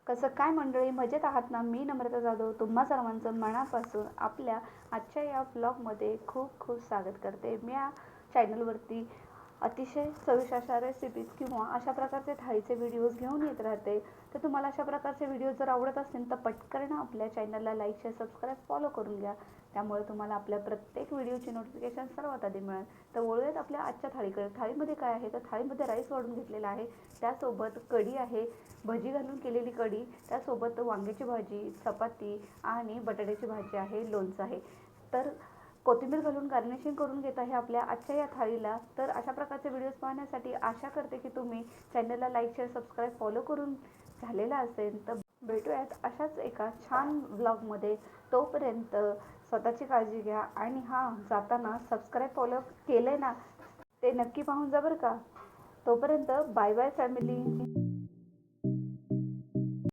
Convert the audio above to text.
कसं काय मंडळी, मजेत आहात ना? मी नम्रता जाधव तुम्हा सर्वांचं मनापासून आपल्या आजच्या या ब्लॉगमध्ये खूप खूप स्वागत करते. मी या चॅनलवरती अतिशय चविष्ट अशा रेसिपीज किंवा अशा प्रकारचे थाळीचे व्हिडिओज घेऊन येत राहते. तर तुम्हाला अशा प्रकारचे व्हिडिओ जर आवडत असतील तर पटकन आपल्या चॅनलला लाईक, शेअर, सबस्क्राईब, फॉलो करून घ्या. त्यामुळे तुम्हाला आपल्या प्रत्येक व्हिडिओची नोटिफिकेशन सर्वात आधी मिळेल. तर वळूयात आपल्या आजच्या थाळीकडे. थाळीमध्ये काय आहे तर थाळीमध्ये राईस वाढून घेतलेला आहे, त्यासोबत कढी आहे, भजी घालून केलेली कढी, त्यासोबत वांग्याची भाजी, चपाती आणि बटाट्याची भाजी आहे, लोणचं आहे. तर कोथिंबीर घालून गार्निशिंग करून घेत आहे आपल्या आजच्या या थाळीला. तर अशा प्रकारचे व्हिडिओज पाहण्यासाठी आशा करते की तुम्ही चॅनलला लाईक, शेअर, सबस्क्राईब, फॉलो करून झालेला असेल. तर भेटूयात अशाच एका छान ब्लॉगमध्ये. तोपर्यंत स्वतःची काळजी घ्या आणि हां, जाताना सबस्क्राईब फॉलो केलं ना ते नक्की पाहून जा बरं का. तोपर्यंत बाय बाय फॅमिली.